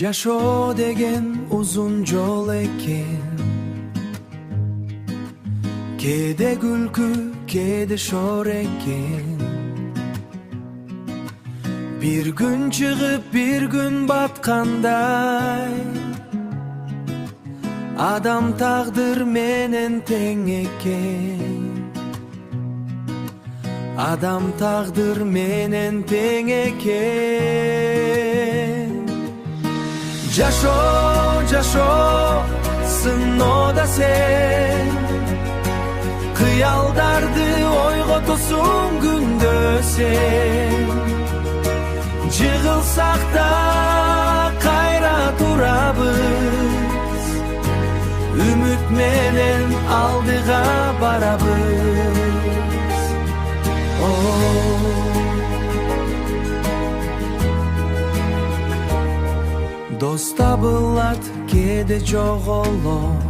Жашоо деген узун жол экен, кээде күлкү, кээде шор экен. Бир күн чыгып, бир күн баткандай, адам тагдыр менен тең экен. Адам тагдыр менен тең экен. Жашоо, жашоо, сыноода сен, кыялдарды ойготосуң күндө сен. Жыгылсак да кайра турабыз, үмүт менен алдыга барабыз. Дос табылат, кээде жоголот,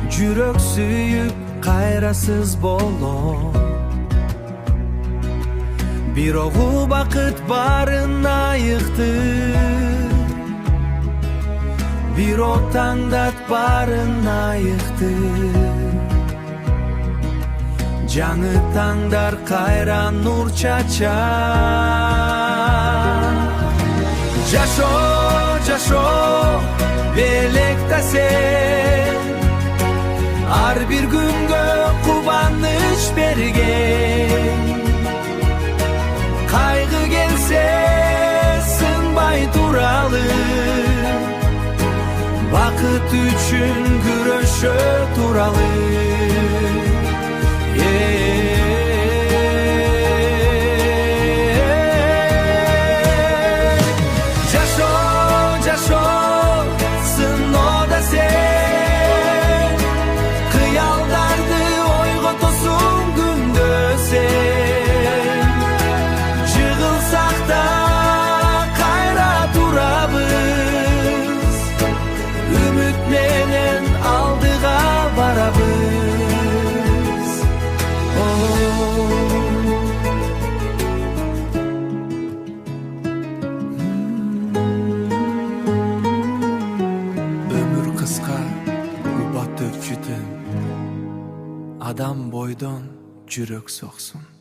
жүрөк сүйүп кайрасыз болот. Бирогу бакыт барын айыкты, бирок таңдат барын айыкты. Жаңы таңдар кайра нур чачат. Жашоо, жашоо, белек да сен, ар бир күнгө кубаныч берген. Кайгы келсе сынбай туралы, бакыт үчүн күрөшө туралы. Адам бойдон жүрөк соксун.